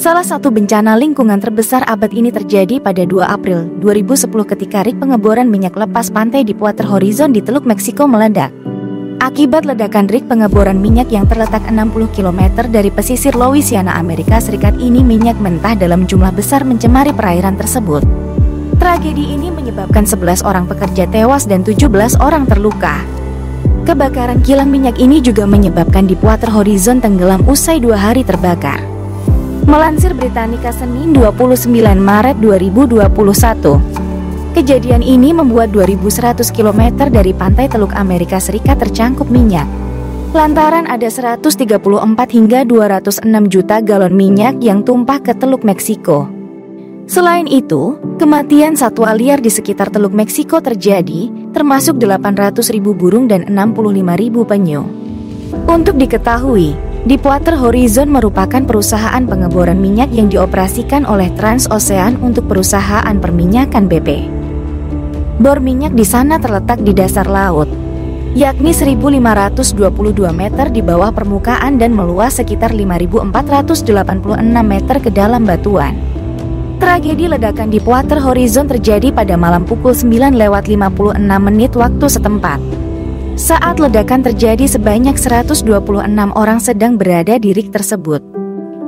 Salah satu bencana lingkungan terbesar abad ini terjadi pada 2 April 2010 ketika rig pengeboran minyak lepas pantai Deepwater Horizon di Teluk Meksiko meledak. Akibat ledakan rig pengeboran minyak yang terletak 60 km dari pesisir Louisiana, Amerika Serikat ini, minyak mentah dalam jumlah besar mencemari perairan tersebut. Tragedi ini menyebabkan 11 orang pekerja tewas dan 17 orang terluka. Kebakaran kilang minyak ini juga menyebabkan Deepwater Horizon tenggelam usai 2 hari terbakar. Melansir Britannica Senin 29 Maret 2021, kejadian ini membuat 2.100 km dari pantai Teluk Amerika Serikat tercangkup minyak. Lantaran ada 134 hingga 206 juta galon minyak yang tumpah ke Teluk Meksiko. Selain itu, kematian satwa liar di sekitar Teluk Meksiko terjadi, termasuk 800.000 burung dan 65.000 penyu. Untuk diketahui, Deepwater Horizon merupakan perusahaan pengeboran minyak yang dioperasikan oleh Transocean untuk perusahaan perminyakan BP. Bor minyak di sana terletak di dasar laut, yakni 1.522 meter di bawah permukaan dan meluas sekitar 5.486 meter ke dalam batuan. Tragedi ledakan Deepwater Horizon terjadi pada malam pukul 9:56 waktu setempat. Saat ledakan terjadi, sebanyak 126 orang sedang berada di rig tersebut,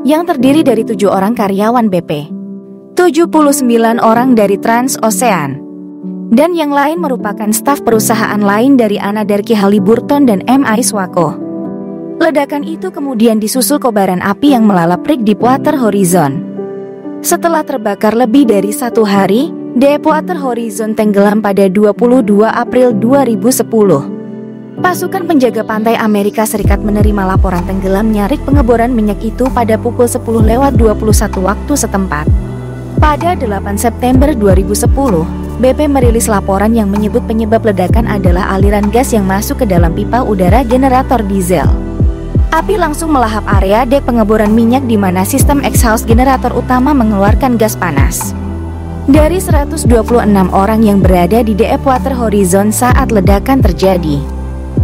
yang terdiri dari 7 orang karyawan BP, 79 orang dari Transocean, dan yang lain merupakan staf perusahaan lain dari Anadarko Halliburton dan M.I. Swako. Ledakan itu kemudian disusul kobaran api yang melalap rig Deepwater Horizon. Setelah terbakar lebih dari 1 hari, Deepwater Horizon tenggelam pada 22 April 2010. Pasukan penjaga pantai Amerika Serikat menerima laporan tenggelamnya rig pengeboran minyak itu pada pukul 10:21 waktu setempat. Pada 8 September 2010, BP merilis laporan yang menyebut penyebab ledakan adalah aliran gas yang masuk ke dalam pipa udara generator diesel. Api langsung melahap area dek pengeboran minyak di mana sistem exhaust generator utama mengeluarkan gas panas. Dari 126 orang yang berada di Deepwater Horizon saat ledakan terjadi,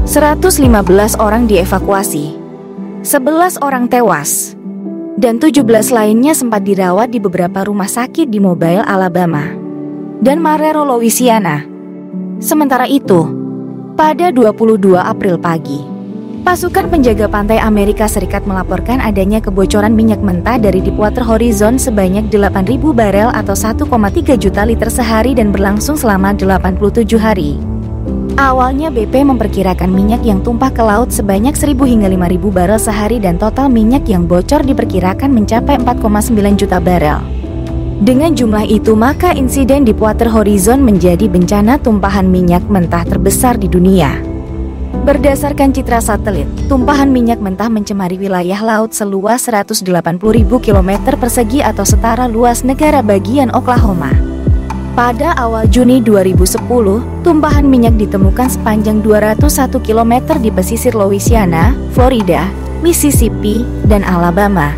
115 orang dievakuasi, 11 orang tewas, dan 17 lainnya sempat dirawat di beberapa rumah sakit di Mobile, Alabama, dan Marrero, Louisiana. Sementara itu, pada 22 April pagi, pasukan penjaga pantai Amerika Serikat melaporkan adanya kebocoran minyak mentah dari Deepwater Horizon sebanyak 8.000 barel atau 1,3 juta liter sehari dan berlangsung selama 87 hari. Awalnya BP memperkirakan minyak yang tumpah ke laut sebanyak 1.000 hingga 5.000 barel sehari dan total minyak yang bocor diperkirakan mencapai 4,9 juta barel. Dengan jumlah itu, maka insiden Deepwater Horizon menjadi bencana tumpahan minyak mentah terbesar di dunia. Berdasarkan citra satelit, tumpahan minyak mentah mencemari wilayah laut seluas 180.000 km persegi atau setara luas negara bagian Oklahoma. Pada awal Juni 2010, tumpahan minyak ditemukan sepanjang 201 km di pesisir Louisiana, Florida, Mississippi, dan Alabama.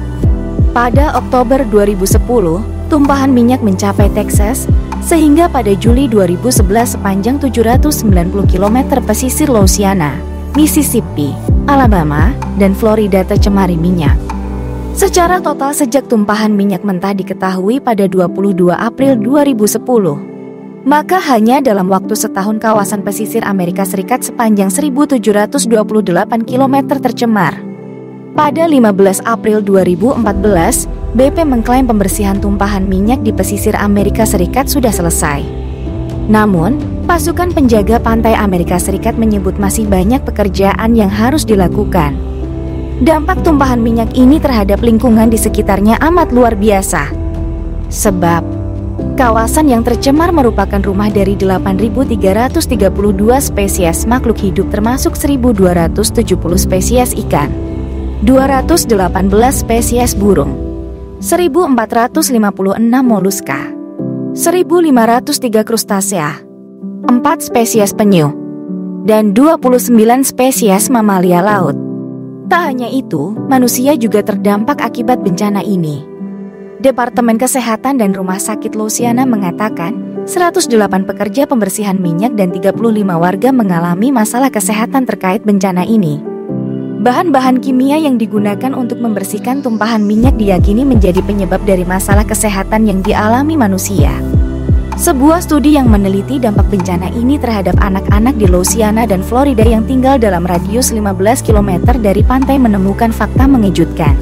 Pada Oktober 2010, tumpahan minyak mencapai Texas, sehingga pada Juli 2011 sepanjang 790 km pesisir Louisiana, Mississippi, Alabama, dan Florida tercemari minyak. Secara total sejak tumpahan minyak mentah diketahui pada 22 April 2010, maka hanya dalam waktu setahun kawasan pesisir Amerika Serikat sepanjang 1.728 km tercemar. Pada 15 April 2014, BP mengklaim pembersihan tumpahan minyak di pesisir Amerika Serikat sudah selesai. Namun, pasukan penjaga pantai Amerika Serikat menyebut masih banyak pekerjaan yang harus dilakukan. Dampak tumpahan minyak ini terhadap lingkungan di sekitarnya amat luar biasa. Sebab, kawasan yang tercemar merupakan rumah dari 8.332 spesies makhluk hidup termasuk 1.270 spesies ikan, 218 spesies burung, 1.456 moluska, 1.503 krustasea, 4 spesies penyu, dan 29 spesies mamalia laut. Tak hanya itu, manusia juga terdampak akibat bencana ini. Departemen Kesehatan dan Rumah Sakit Louisiana mengatakan 108 pekerja pembersihan minyak dan 35 warga mengalami masalah kesehatan terkait bencana ini. Bahan-bahan kimia yang digunakan untuk membersihkan tumpahan minyak diyakini menjadi penyebab dari masalah kesehatan yang dialami manusia. Sebuah studi yang meneliti dampak bencana ini terhadap anak-anak di Louisiana dan Florida yang tinggal dalam radius 15 km dari pantai menemukan fakta mengejutkan.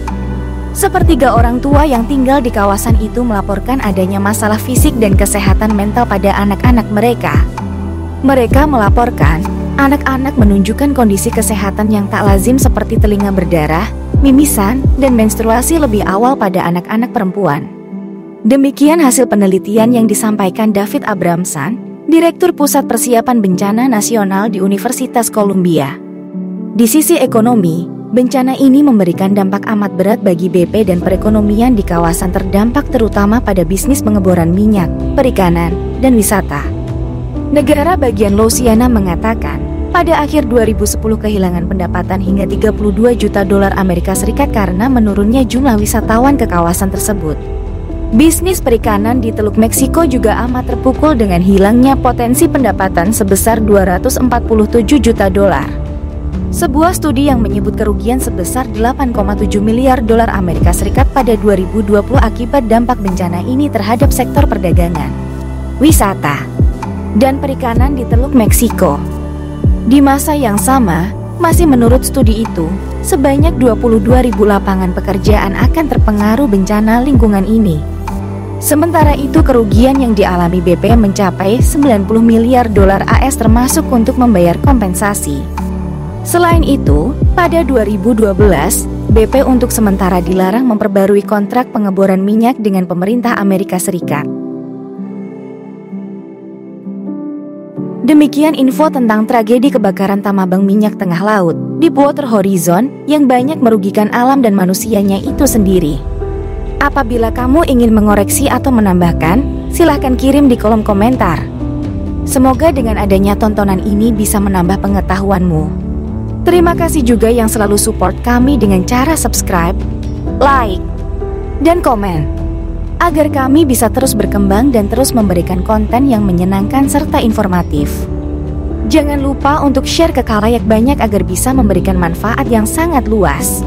Sepertiga orang tua yang tinggal di kawasan itu melaporkan adanya masalah fisik dan kesehatan mental pada anak-anak mereka. Mereka melaporkan anak-anak menunjukkan kondisi kesehatan yang tak lazim seperti telinga berdarah, mimisan, dan menstruasi lebih awal pada anak-anak perempuan. Demikian hasil penelitian yang disampaikan David Abramson, Direktur Pusat Persiapan Bencana Nasional di Universitas Columbia. Di sisi ekonomi, bencana ini memberikan dampak amat berat bagi BP dan perekonomian di kawasan terdampak terutama pada bisnis pengeboran minyak, perikanan, dan wisata. Negara bagian Louisiana mengatakan, pada akhir 2010 kehilangan pendapatan hingga 32 juta dolar Amerika Serikat karena menurunnya jumlah wisatawan ke kawasan tersebut. Bisnis perikanan di Teluk Meksiko juga amat terpukul dengan hilangnya potensi pendapatan sebesar 247 juta dolar. Sebuah studi yang menyebut kerugian sebesar 8,7 miliar dolar Amerika Serikat pada 2020 akibat dampak bencana ini terhadap sektor perdagangan, wisata, dan perikanan di Teluk Meksiko. Di masa yang sama, masih menurut studi itu, sebanyak 22.000 lapangan pekerjaan akan terpengaruh bencana lingkungan ini. Sementara itu kerugian yang dialami BP mencapai 90 miliar dolar AS termasuk untuk membayar kompensasi. Selain itu, pada 2012, BP untuk sementara dilarang memperbarui kontrak pengeboran minyak dengan pemerintah Amerika Serikat. Demikian info tentang tragedi kebakaran tambang minyak tengah laut, Deepwater Horizon, yang banyak merugikan alam dan manusianya itu sendiri. Apabila kamu ingin mengoreksi atau menambahkan, silahkan kirim di kolom komentar. Semoga dengan adanya tontonan ini bisa menambah pengetahuanmu. Terima kasih juga yang selalu support kami dengan cara subscribe, like, dan komen, agar kami bisa terus berkembang dan terus memberikan konten yang menyenangkan serta informatif. Jangan lupa untuk share ke khalayak banyak agar bisa memberikan manfaat yang sangat luas.